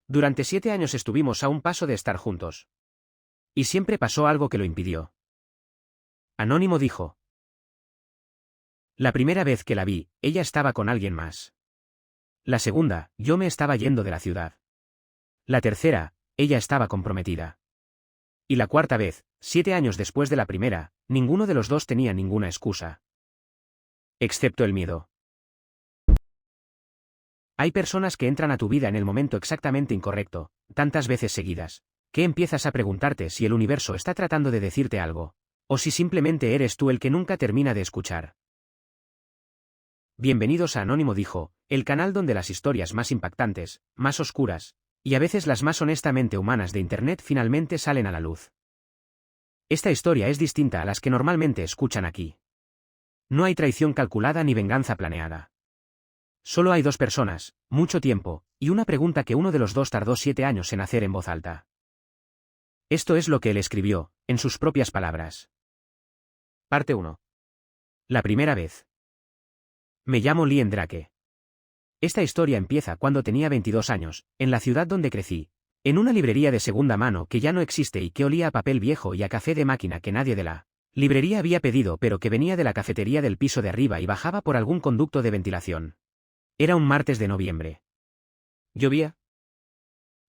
Durante 7 años estuvimos a un paso de estar juntos. Y siempre pasó algo que lo impidió. Anónimo dijo. La primera vez que la vi, ella estaba con alguien más. La segunda, yo me estaba yendo de la ciudad. La tercera, ella estaba comprometida. Y la cuarta vez, 7 años después de la primera, ninguno de los dos tenía ninguna excusa. Excepto el miedo. Hay personas que entran a tu vida en el momento exactamente incorrecto, tantas veces seguidas, que empiezas a preguntarte si el universo está tratando de decirte algo, o si simplemente eres tú el que nunca termina de escuchar. Bienvenidos a Anónimo dijo, el canal donde las historias más impactantes, más oscuras, y a veces las más honestamente humanas de Internet finalmente salen a la luz. Esta historia es distinta a las que normalmente escuchan aquí. No hay traición calculada ni venganza planeada. Solo hay dos personas, mucho tiempo, y una pregunta que uno de los dos tardó 7 años en hacer en voz alta. Esto es lo que él escribió, en sus propias palabras. Parte 1. La primera vez. Me llamo Lien Drake. Esta historia empieza cuando tenía 22 años, en la ciudad donde crecí, en una librería de segunda mano que ya no existe y que olía a papel viejo y a café de máquina que nadie de la librería había pedido pero que venía de la cafetería del piso de arriba y bajaba por algún conducto de ventilación. Era un martes de noviembre. ¿Llovía?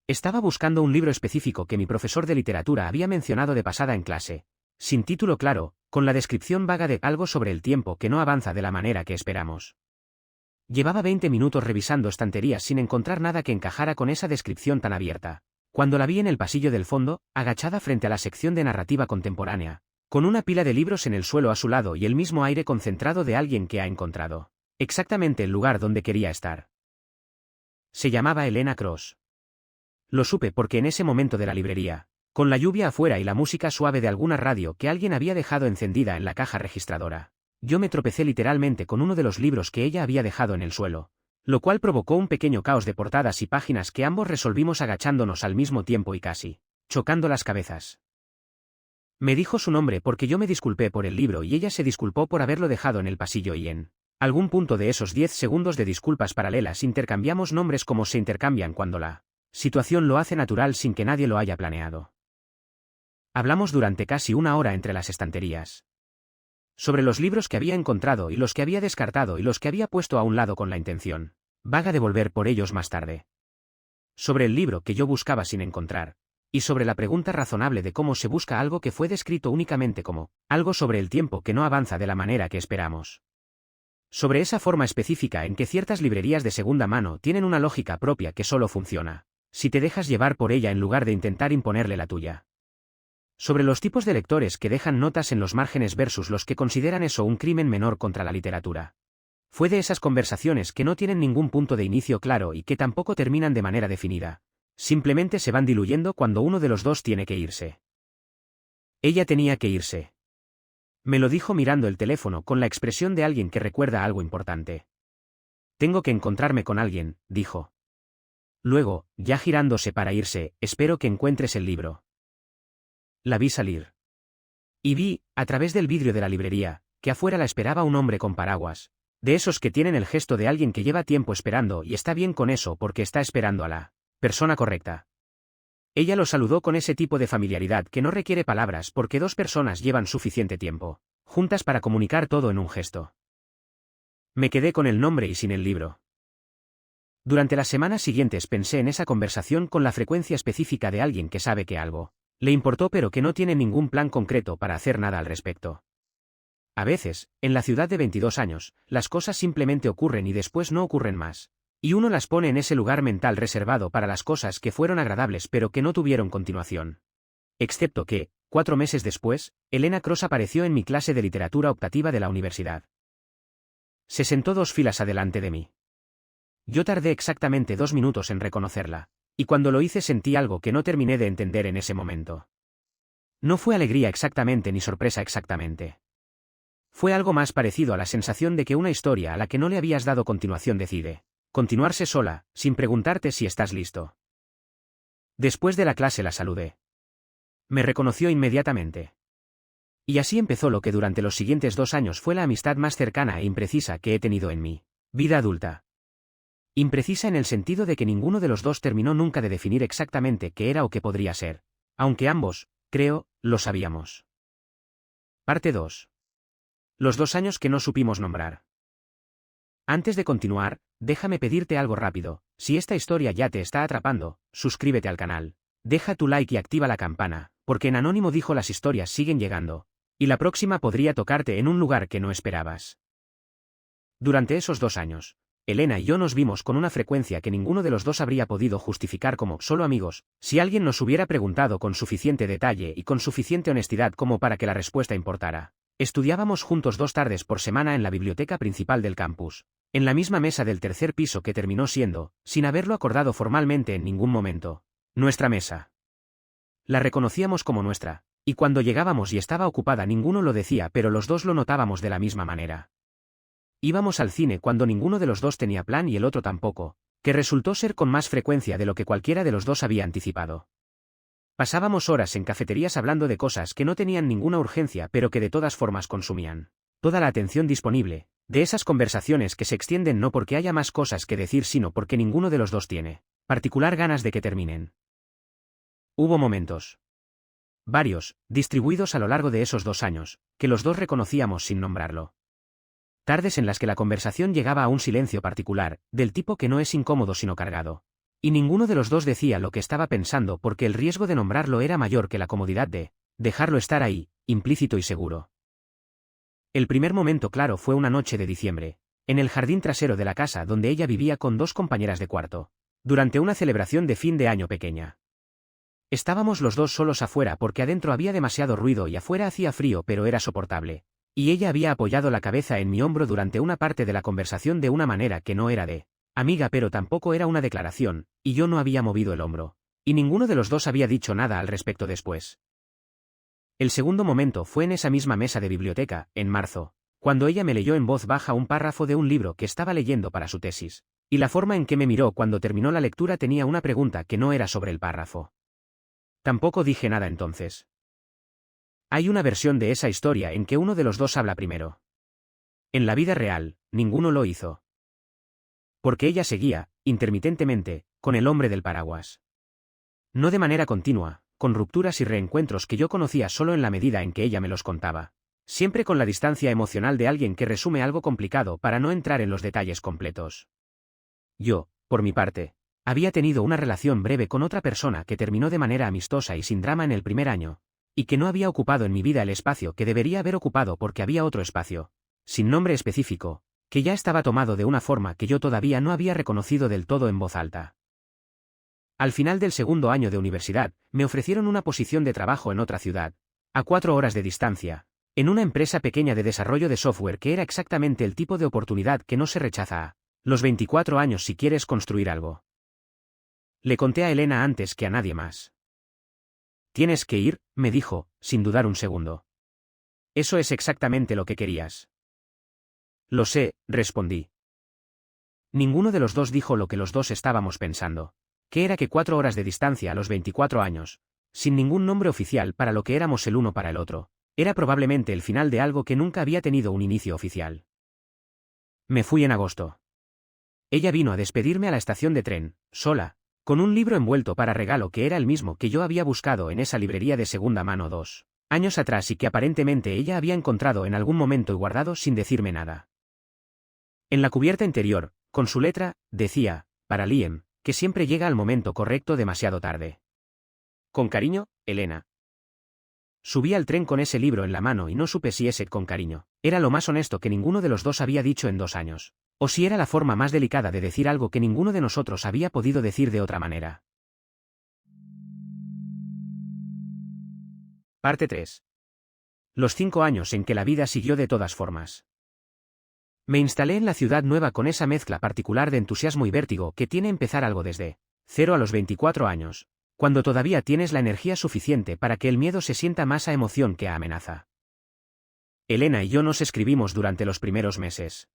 Estaba buscando un libro específico que mi profesor de literatura había mencionado de pasada en clase, sin título claro, con la descripción vaga de algo sobre el tiempo que no avanza de la manera que esperamos. Llevaba 20 minutos revisando estanterías sin encontrar nada que encajara con esa descripción tan abierta, cuando la vi en el pasillo del fondo, agachada frente a la sección de narrativa contemporánea, con una pila de libros en el suelo a su lado y el mismo aire concentrado de alguien que ha encontrado exactamente el lugar donde quería estar. Se llamaba Elena Cross. Lo supe porque en ese momento de la librería, con la lluvia afuera y la música suave de alguna radio que alguien había dejado encendida en la caja registradora, yo me tropecé literalmente con uno de los libros que ella había dejado en el suelo, lo cual provocó un pequeño caos de portadas y páginas que ambos resolvimos agachándonos al mismo tiempo y casi chocando las cabezas. Me dijo su nombre porque yo me disculpé por el libro y ella se disculpó por haberlo dejado en el pasillo y en algún punto de esos 10 segundos de disculpas paralelas intercambiamos nombres como se intercambian cuando la situación lo hace natural sin que nadie lo haya planeado. Hablamos durante casi 1 hora entre las estanterías. Sobre los libros que había encontrado y los que había descartado y los que había puesto a un lado con la intención vaga de volver por ellos más tarde. Sobre el libro que yo buscaba sin encontrar. Y sobre la pregunta razonable de cómo se busca algo que fue descrito únicamente como algo sobre el tiempo que no avanza de la manera que esperamos. Sobre esa forma específica en que ciertas librerías de segunda mano tienen una lógica propia que solo funciona si te dejas llevar por ella en lugar de intentar imponerle la tuya. Sobre los tipos de lectores que dejan notas en los márgenes versus los que consideran eso un crimen menor contra la literatura. Fue de esas conversaciones que no tienen ningún punto de inicio claro y que tampoco terminan de manera definida. Simplemente se van diluyendo cuando uno de los dos tiene que irse. Ella tenía que irse. Me lo dijo mirando el teléfono con la expresión de alguien que recuerda algo importante. Tengo que encontrarme con alguien, dijo. Luego, ya girándose para irse, espero que encuentres el libro. La vi salir. Y vi, a través del vidrio de la librería, que afuera la esperaba un hombre con paraguas, de esos que tienen el gesto de alguien que lleva tiempo esperando y está bien con eso porque está esperando a la persona correcta. Ella lo saludó con ese tipo de familiaridad que no requiere palabras porque dos personas llevan suficiente tiempo juntas para comunicar todo en un gesto. Me quedé con el nombre y sin el libro. Durante las semanas siguientes pensé en esa conversación con la frecuencia específica de alguien que sabe que algo le importó pero que no tiene ningún plan concreto para hacer nada al respecto. A veces, en la ciudad de 22 años, las cosas simplemente ocurren y después no ocurren más. Y uno las pone en ese lugar mental reservado para las cosas que fueron agradables pero que no tuvieron continuación. Excepto que, 4 meses después, Elena Cross apareció en mi clase de literatura optativa de la universidad. Se sentó 2 filas adelante de mí. Yo tardé exactamente 2 minutos en reconocerla, y cuando lo hice sentí algo que no terminé de entender en ese momento. No fue alegría exactamente ni sorpresa exactamente. Fue algo más parecido a la sensación de que una historia a la que no le habías dado continuación decide continuarse sola, sin preguntarte si estás listo. Después de la clase la saludé. Me reconoció inmediatamente. Y así empezó lo que durante los siguientes 2 años fue la amistad más cercana e imprecisa que he tenido en mi vida adulta. Imprecisa en el sentido de que ninguno de los dos terminó nunca de definir exactamente qué era o qué podría ser. Aunque ambos, creo, lo sabíamos. Parte 2. Los 2 años que no supimos nombrar. Antes de continuar, déjame pedirte algo rápido. Si esta historia ya te está atrapando, suscríbete al canal. Deja tu like y activa la campana, porque en Anónimo dijo las historias siguen llegando. Y la próxima podría tocarte en un lugar que no esperabas. Durante esos 2 años, Elena y yo nos vimos con una frecuencia que ninguno de los dos habría podido justificar como solo amigos, si alguien nos hubiera preguntado con suficiente detalle y con suficiente honestidad como para que la respuesta importara. Estudiábamos juntos 2 tardes por semana en la biblioteca principal del campus, en la misma mesa del tercer piso que terminó siendo, sin haberlo acordado formalmente en ningún momento, nuestra mesa. La reconocíamos como nuestra, y cuando llegábamos y estaba ocupada ninguno lo decía, pero los dos lo notábamos de la misma manera. Íbamos al cine cuando ninguno de los dos tenía plan y el otro tampoco, que resultó ser con más frecuencia de lo que cualquiera de los dos había anticipado. Pasábamos horas en cafeterías hablando de cosas que no tenían ninguna urgencia pero que de todas formas consumían toda la atención disponible, de esas conversaciones que se extienden no porque haya más cosas que decir sino porque ninguno de los dos tiene particular ganas de que terminen. Hubo momentos, varios, distribuidos a lo largo de esos 2 años, que los dos reconocíamos sin nombrarlo. Tardes en las que la conversación llegaba a un silencio particular, del tipo que no es incómodo sino cargado. Y ninguno de los dos decía lo que estaba pensando porque el riesgo de nombrarlo era mayor que la comodidad de dejarlo estar ahí, implícito y seguro. El primer momento claro fue una noche de diciembre, en el jardín trasero de la casa donde ella vivía con 2 compañeras de cuarto, durante una celebración de fin de año pequeña. Estábamos los dos solos afuera porque adentro había demasiado ruido y afuera hacía frío pero era soportable. Y ella había apoyado la cabeza en mi hombro durante una parte de la conversación de una manera que no era de amiga pero tampoco era una declaración, y yo no había movido el hombro. Y ninguno de los dos había dicho nada al respecto después. El segundo momento fue en esa misma mesa de biblioteca, en marzo, cuando ella me leyó en voz baja un párrafo de un libro que estaba leyendo para su tesis, y la forma en que me miró cuando terminó la lectura tenía una pregunta que no era sobre el párrafo. Tampoco dije nada entonces. Hay una versión de esa historia en que uno de los dos habla primero. En la vida real, ninguno lo hizo. Porque ella seguía, intermitentemente, con el hombre del paraguas. No de manera continua, con rupturas y reencuentros que yo conocía solo en la medida en que ella me los contaba. Siempre con la distancia emocional de alguien que resume algo complicado para no entrar en los detalles completos. Yo, por mi parte, había tenido una relación breve con otra persona que terminó de manera amistosa y sin drama en el primer año, y que no había ocupado en mi vida el espacio que debería haber ocupado porque había otro espacio, sin nombre específico, que ya estaba tomado de una forma que yo todavía no había reconocido del todo en voz alta. Al final del segundo año de universidad, me ofrecieron una posición de trabajo en otra ciudad, a 4 horas de distancia, en una empresa pequeña de desarrollo de software que era exactamente el tipo de oportunidad que no se rechaza a los 24 años si quieres construir algo. Le conté a Elena antes que a nadie más. Tienes que ir, me dijo, sin dudar un segundo. Eso es exactamente lo que querías. Lo sé, respondí. Ninguno de los dos dijo lo que los dos estábamos pensando, que era que 4 horas de distancia a los 24 años, sin ningún nombre oficial para lo que éramos el uno para el otro, era probablemente el final de algo que nunca había tenido un inicio oficial. Me fui en agosto. Ella vino a despedirme a la estación de tren, sola, con un libro envuelto para regalo que era el mismo que yo había buscado en esa librería de segunda mano 2 años atrás y que aparentemente ella había encontrado en algún momento y guardado sin decirme nada. En la cubierta interior, con su letra, decía, para Liam, que siempre llega al momento correcto demasiado tarde. Con cariño, Elena. Subí al tren con ese libro en la mano y no supe si ese con cariño era lo más honesto que ninguno de los dos había dicho en 2 años, o si era la forma más delicada de decir algo que ninguno de nosotros había podido decir de otra manera. Parte 3. Los 5 años en que la vida siguió de todas formas. Me instalé en la ciudad nueva con esa mezcla particular de entusiasmo y vértigo que tiene empezar algo desde 0 a los 24 años, cuando todavía tienes la energía suficiente para que el miedo se sienta más a emoción que a amenaza. Elena y yo nos escribimos durante los primeros meses.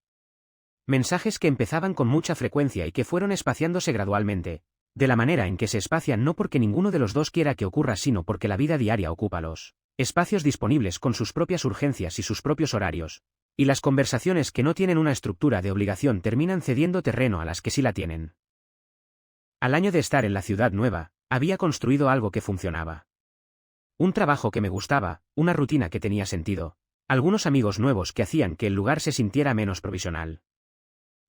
Mensajes que empezaban con mucha frecuencia y que fueron espaciándose gradualmente, de la manera en que se espacian no porque ninguno de los dos quiera que ocurra sino porque la vida diaria ocupa los espacios disponibles con sus propias urgencias y sus propios horarios, Y las conversaciones que no tienen una estructura de obligación terminan cediendo terreno a las que sí la tienen. Al año de estar en la ciudad nueva, había construido algo que funcionaba. Un trabajo que me gustaba, una rutina que tenía sentido, algunos amigos nuevos que hacían que el lugar se sintiera menos provisional.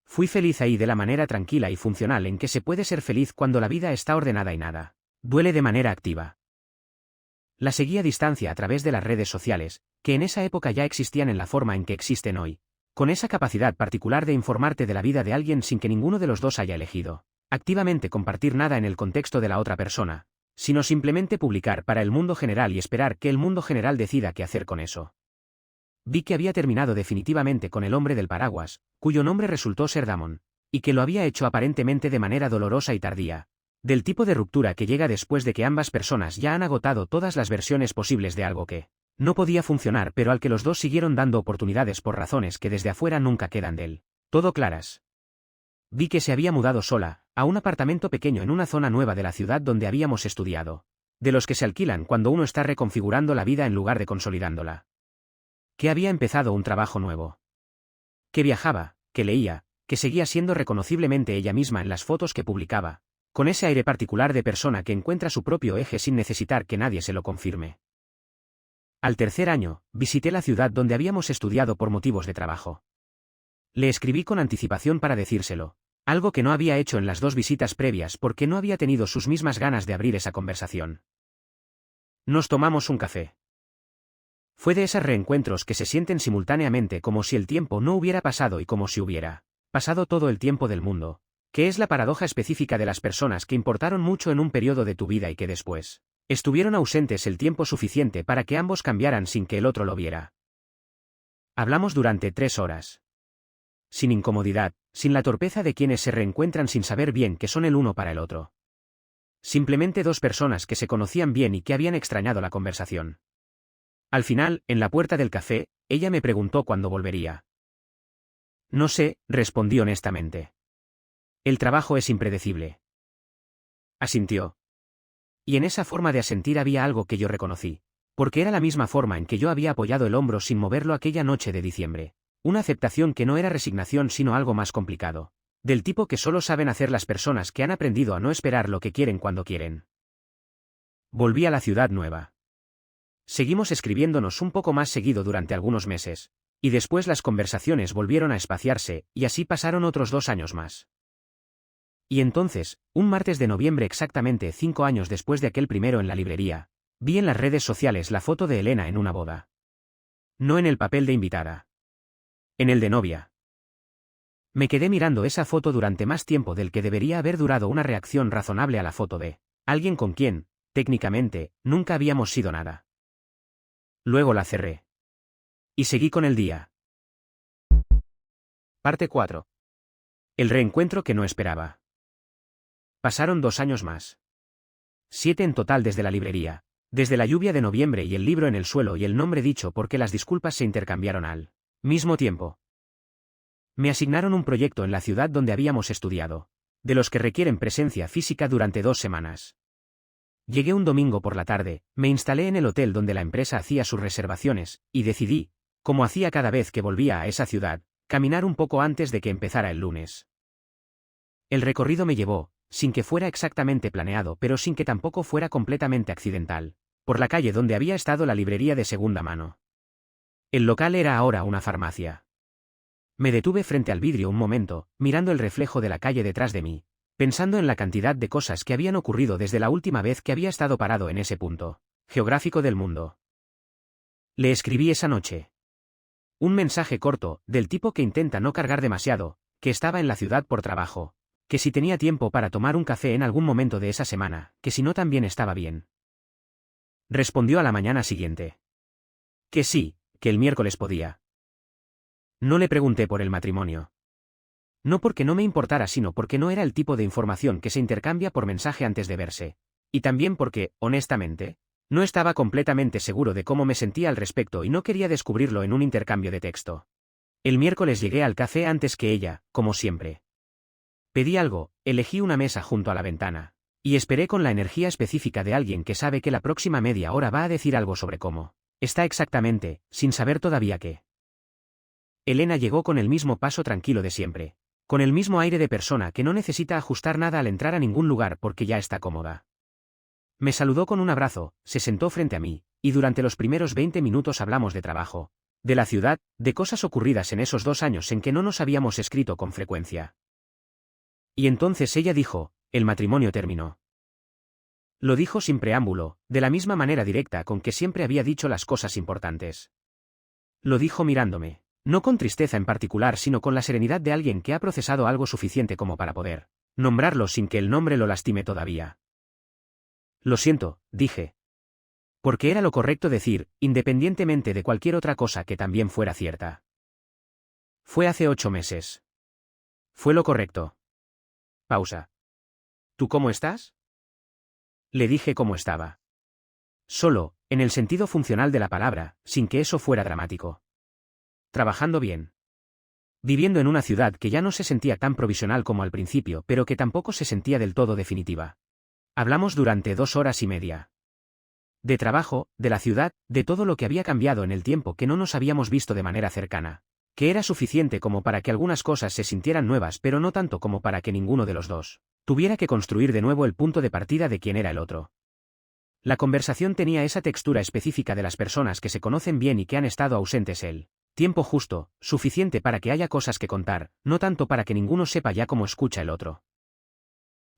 Fui feliz ahí de la manera tranquila y funcional en que se puede ser feliz cuando la vida está ordenada y nada duele de manera activa. La seguí a distancia a través de las redes sociales, que en esa época ya existían en la forma en que existen hoy, con esa capacidad particular de informarte de la vida de alguien sin que ninguno de los dos haya elegido activamente compartir nada en el contexto de la otra persona, sino simplemente publicar para el mundo general y esperar que el mundo general decida qué hacer con eso. Vi que había terminado definitivamente con el hombre del paraguas, cuyo nombre resultó ser Damon, y que lo había hecho aparentemente de manera dolorosa y tardía, del tipo de ruptura que llega después de que ambas personas ya han agotado todas las versiones posibles de algo que no podía funcionar pero al que los dos siguieron dando oportunidades por razones que desde afuera nunca quedan del todo claras. Vi que se había mudado sola, a un apartamento pequeño en una zona nueva de la ciudad donde habíamos estudiado, de los que se alquilan cuando uno está reconfigurando la vida en lugar de consolidándola. Que había empezado un trabajo nuevo. Que viajaba, que leía, que seguía siendo reconociblemente ella misma en las fotos que publicaba, con ese aire particular de persona que encuentra su propio eje sin necesitar que nadie se lo confirme. Al tercer año, visité la ciudad donde habíamos estudiado por motivos de trabajo. Le escribí con anticipación para decírselo, algo que no había hecho en las 2 visitas previas porque no había tenido sus mismas ganas de abrir esa conversación. Nos tomamos un café. Fue de esos reencuentros que se sienten simultáneamente como si el tiempo no hubiera pasado y como si hubiera pasado todo el tiempo del mundo, que es la paradoja específica de las personas que importaron mucho en un periodo de tu vida y que después estuvieron ausentes el tiempo suficiente para que ambos cambiaran sin que el otro lo viera. Hablamos durante 3 horas. Sin incomodidad, sin la torpeza de quienes se reencuentran sin saber bien que son el uno para el otro. Simplemente 2 personas que se conocían bien y que habían extrañado la conversación. Al final, en la puerta del café, ella me preguntó cuándo volvería. No sé, respondí honestamente. El trabajo es impredecible. Asintió. Y en esa forma de asentir había algo que yo reconocí, porque era la misma forma en que yo había apoyado el hombro sin moverlo aquella noche de diciembre. Una aceptación que no era resignación sino algo más complicado, del tipo que solo saben hacer las personas que han aprendido a no esperar lo que quieren cuando quieren. Volví a la ciudad nueva. Seguimos escribiéndonos un poco más seguido durante algunos meses, y después las conversaciones volvieron a espaciarse, y así pasaron otros 2 años más. Y entonces, un martes de noviembre exactamente 5 años después de aquel primero en la librería, vi en las redes sociales la foto de Elena en una boda. No en el papel de invitada. En el de novia. Me quedé mirando esa foto durante más tiempo del que debería haber durado una reacción razonable a la foto de alguien con quien, técnicamente, nunca habíamos sido nada. Luego la cerré. Y seguí con el día. Parte 4. El reencuentro que no esperaba. Pasaron 2 años más. 7 en total desde la librería, desde la lluvia de noviembre y el libro en el suelo y el nombre dicho porque las disculpas se intercambiaron al mismo tiempo. Me asignaron un proyecto en la ciudad donde habíamos estudiado, de los que requieren presencia física durante 2 semanas. Llegué un domingo por la tarde, me instalé en el hotel donde la empresa hacía sus reservaciones, y decidí, como hacía cada vez que volvía a esa ciudad, caminar un poco antes de que empezara el lunes. El recorrido me llevó, sin que fuera exactamente planeado pero sin que tampoco fuera completamente accidental, por la calle donde había estado la librería de segunda mano. El local era ahora una farmacia. Me detuve frente al vidrio un momento, mirando el reflejo de la calle detrás de mí, pensando en la cantidad de cosas que habían ocurrido desde la última vez que había estado parado en ese punto geográfico del mundo. Le escribí esa noche. Un mensaje corto, del tipo que intenta no cargar demasiado, que estaba en la ciudad por trabajo, que si tenía tiempo para tomar un café en algún momento de esa semana, que si no también estaba bien. Respondió a la mañana siguiente. Que sí, que el miércoles podía. No le pregunté por el matrimonio. No porque no me importara, sino porque no era el tipo de información que se intercambia por mensaje antes de verse. Y también porque, honestamente, no estaba completamente seguro de cómo me sentía al respecto y no quería descubrirlo en un intercambio de texto. El miércoles llegué al café antes que ella, como siempre. Pedí algo, elegí una mesa junto a la ventana, y esperé con la energía específica de alguien que sabe que la próxima media hora va a decir algo sobre cómo está exactamente, sin saber todavía qué. Elena llegó con el mismo paso tranquilo de siempre, con el mismo aire de persona que no necesita ajustar nada al entrar a ningún lugar porque ya está cómoda. Me saludó con un abrazo, se sentó frente a mí, y durante los primeros 20 minutos hablamos de trabajo, de la ciudad, de cosas ocurridas en esos 2 años en que no nos habíamos escrito con frecuencia. Y entonces ella dijo, el matrimonio terminó. Lo dijo sin preámbulo, de la misma manera directa con que siempre había dicho las cosas importantes. Lo dijo mirándome, no con tristeza en particular, sino con la serenidad de alguien que ha procesado algo suficiente como para poder nombrarlo sin que el nombre lo lastime todavía. Lo siento, dije. Porque era lo correcto decir, independientemente de cualquier otra cosa que también fuera cierta. Fue hace 8 meses. Fue lo correcto. Pausa. ¿Tú cómo estás? Le dije cómo estaba. Solo, en el sentido funcional de la palabra, sin que eso fuera dramático. Trabajando bien. Viviendo en una ciudad que ya no se sentía tan provisional como al principio, pero que tampoco se sentía del todo definitiva. Hablamos durante 2 horas y media. De trabajo, de la ciudad, de todo lo que había cambiado en el tiempo que no nos habíamos visto de manera cercana, que era suficiente como para que algunas cosas se sintieran nuevas, pero no tanto como para que ninguno de los dos tuviera que construir de nuevo el punto de partida de quién era el otro. La conversación tenía esa textura específica de las personas que se conocen bien y que han estado ausentes el tiempo justo, suficiente para que haya cosas que contar, no tanto para que ninguno sepa ya cómo escucha el otro.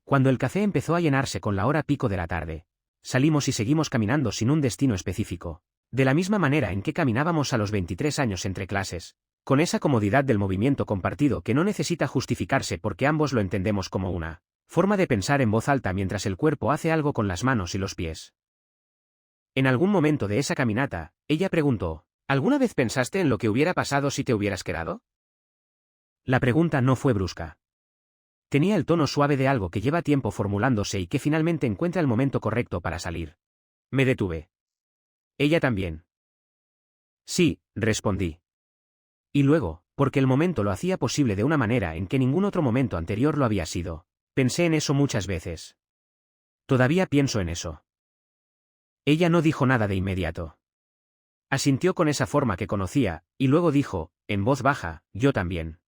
Cuando el café empezó a llenarse con la hora pico de la tarde, salimos y seguimos caminando sin un destino específico, de la misma manera en que caminábamos a los 23 años entre clases, con esa comodidad del movimiento compartido que no necesita justificarse porque ambos lo entendemos como una forma de pensar en voz alta mientras el cuerpo hace algo con las manos y los pies. En algún momento de esa caminata, ella preguntó, ¿alguna vez pensaste en lo que hubiera pasado si te hubieras quedado? La pregunta no fue brusca. Tenía el tono suave de algo que lleva tiempo formulándose y que finalmente encuentra el momento correcto para salir. Me detuve. Ella también. Sí, respondí. Y luego, porque el momento lo hacía posible de una manera en que ningún otro momento anterior lo había sido, pensé en eso muchas veces. Todavía pienso en eso. Ella no dijo nada de inmediato. Asintió con esa forma que conocía, y luego dijo, en voz baja, yo también.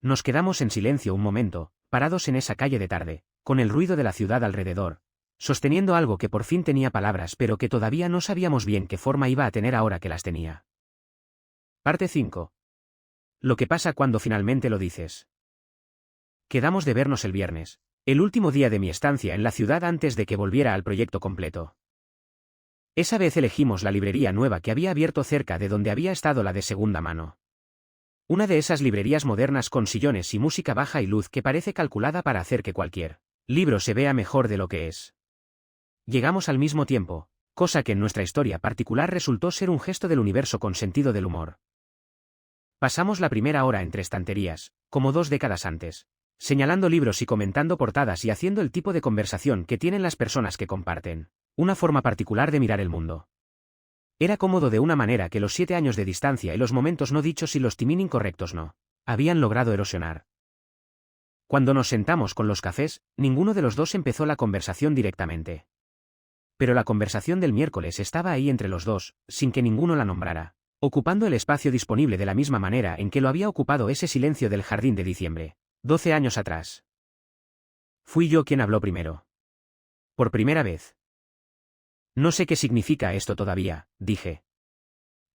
Nos quedamos en silencio un momento, parados en esa calle de tarde, con el ruido de la ciudad alrededor, sosteniendo algo que por fin tenía palabras pero que todavía no sabíamos bien qué forma iba a tener ahora que las tenía. Parte 5. Lo que pasa cuando finalmente lo dices. Quedamos de vernos el viernes, el último día de mi estancia en la ciudad antes de que volviera al proyecto completo. Esa vez elegimos la librería nueva que había abierto cerca de donde había estado la de segunda mano. Una de esas librerías modernas con sillones y música baja y luz que parece calculada para hacer que cualquier libro se vea mejor de lo que es. Llegamos al mismo tiempo, cosa que en nuestra historia particular resultó ser un gesto del universo con sentido del humor. Pasamos la primera hora entre estanterías, como 2 décadas antes, señalando libros y comentando portadas y haciendo el tipo de conversación que tienen las personas que comparten una forma particular de mirar el mundo. Era cómodo de una manera que los 7 años de distancia y los momentos no dichos y los timín incorrectos no habían logrado erosionar. Cuando nos sentamos con los cafés, ninguno de los dos empezó la conversación directamente. Pero la conversación del miércoles estaba ahí entre los dos, sin que ninguno la nombrara, ocupando el espacio disponible de la misma manera en que lo había ocupado ese silencio del jardín de diciembre, 12 años atrás. Fui yo quien habló primero. Por primera vez. No sé qué significa esto todavía, dije.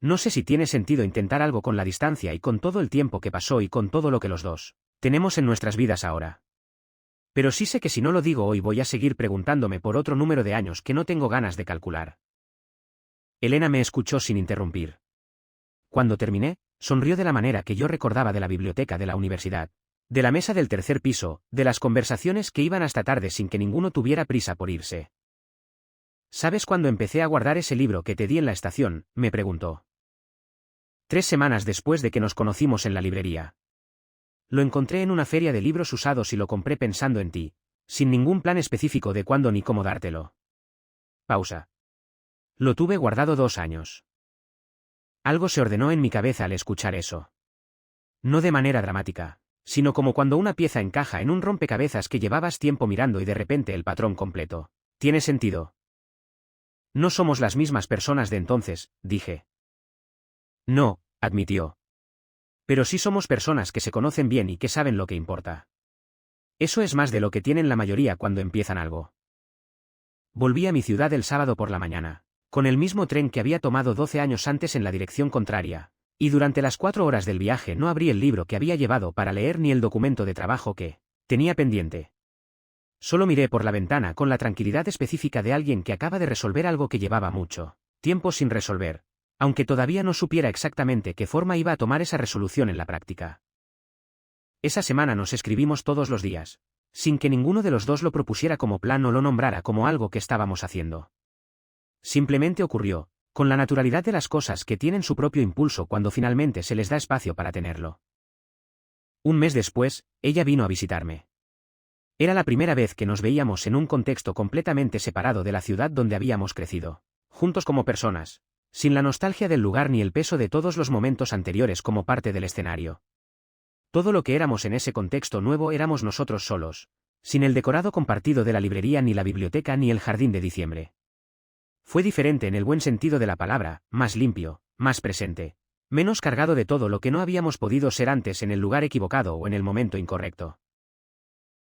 No sé si tiene sentido intentar algo con la distancia y con todo el tiempo que pasó y con todo lo que los dos tenemos en nuestras vidas ahora. Pero sí sé que si no lo digo hoy voy a seguir preguntándome por otro número de años que no tengo ganas de calcular. Elena me escuchó sin interrumpir. Cuando terminé, sonrió de la manera que yo recordaba de la biblioteca de la universidad, de la mesa del tercer piso, de las conversaciones que iban hasta tarde sin que ninguno tuviera prisa por irse. ¿Sabes cuándo empecé a guardar ese libro que te di en la estación?, me preguntó. 3 semanas después de que nos conocimos en la librería. Lo encontré en una feria de libros usados y lo compré pensando en ti, sin ningún plan específico de cuándo ni cómo dártelo. Pausa. Lo tuve guardado 2 años. Algo se ordenó en mi cabeza al escuchar eso. No de manera dramática, sino como cuando una pieza encaja en un rompecabezas que llevabas tiempo mirando y de repente el patrón completo tiene sentido. No somos las mismas personas de entonces, dije. No, admitió. Pero sí somos personas que se conocen bien y que saben lo que importa. Eso es más de lo que tienen la mayoría cuando empiezan algo. Volví a mi ciudad el sábado por la mañana, con el mismo tren que había tomado 12 años antes en la dirección contraria, y durante las 4 horas del viaje no abrí el libro que había llevado para leer ni el documento de trabajo que tenía pendiente. Solo miré por la ventana con la tranquilidad específica de alguien que acaba de resolver algo que llevaba mucho tiempo sin resolver, aunque todavía no supiera exactamente qué forma iba a tomar esa resolución en la práctica. Esa semana nos escribimos todos los días, sin que ninguno de los dos lo propusiera como plan o lo nombrara como algo que estábamos haciendo. Simplemente ocurrió, con la naturalidad de las cosas que tienen su propio impulso cuando finalmente se les da espacio para tenerlo. Un mes después, ella vino a visitarme. Era la primera vez que nos veíamos en un contexto completamente separado de la ciudad donde habíamos crecido, juntos como personas, sin la nostalgia del lugar ni el peso de todos los momentos anteriores como parte del escenario. Todo lo que éramos en ese contexto nuevo éramos nosotros solos, sin el decorado compartido de la librería ni la biblioteca ni el jardín de diciembre. Fue diferente en el buen sentido de la palabra, más limpio, más presente, menos cargado de todo lo que no habíamos podido ser antes en el lugar equivocado o en el momento incorrecto.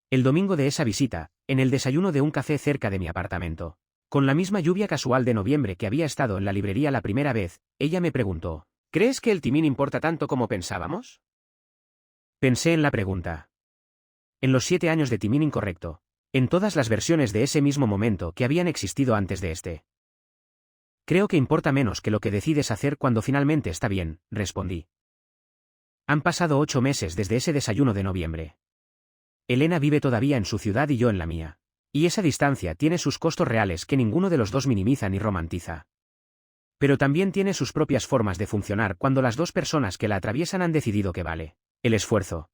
El domingo de esa visita, en el desayuno de un café cerca de mi apartamento, con la misma lluvia casual de noviembre que había estado en la librería la primera vez, ella me preguntó, ¿crees que el timín importa tanto como pensábamos? Pensé en la pregunta. En los 7 años de Timín Incorrecto, en todas las versiones de ese mismo momento que habían existido antes de este. Creo que importa menos que lo que decides hacer cuando finalmente está bien, respondí. Han pasado 8 meses desde ese desayuno de noviembre. Elena vive todavía en su ciudad y yo en la mía. Y esa distancia tiene sus costos reales que ninguno de los dos minimiza ni romantiza. Pero también tiene sus propias formas de funcionar cuando las dos personas que la atraviesan han decidido que vale el esfuerzo.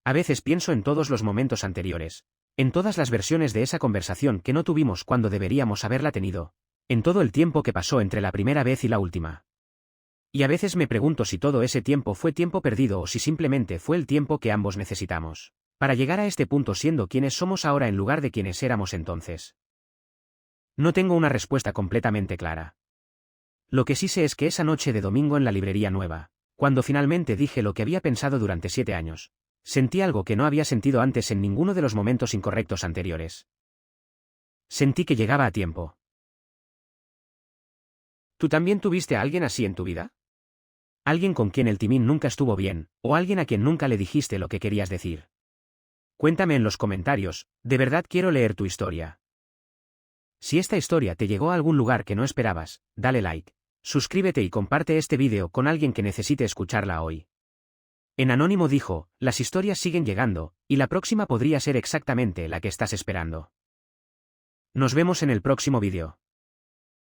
A veces pienso en todos los momentos anteriores, en todas las versiones de esa conversación que no tuvimos cuando deberíamos haberla tenido, en todo el tiempo que pasó entre la primera vez y la última. Y a veces me pregunto si todo ese tiempo fue tiempo perdido o si simplemente fue el tiempo que ambos necesitamos, para llegar a este punto siendo quienes somos ahora en lugar de quienes éramos entonces. No tengo una respuesta completamente clara. Lo que sí sé es que esa noche de domingo en la librería nueva, cuando finalmente dije lo que había pensado durante 7 años, sentí algo que no había sentido antes en ninguno de los momentos incorrectos anteriores. Sentí que llegaba a tiempo. ¿Tú también tuviste a alguien así en tu vida? ¿Alguien con quien el timín nunca estuvo bien, o alguien a quien nunca le dijiste lo que querías decir? Cuéntame en los comentarios, de verdad quiero leer tu historia. Si esta historia te llegó a algún lugar que no esperabas, dale like, suscríbete y comparte este vídeo con alguien que necesite escucharla hoy. En Anónimo dijo, las historias siguen llegando, y la próxima podría ser exactamente la que estás esperando. Nos vemos en el próximo vídeo.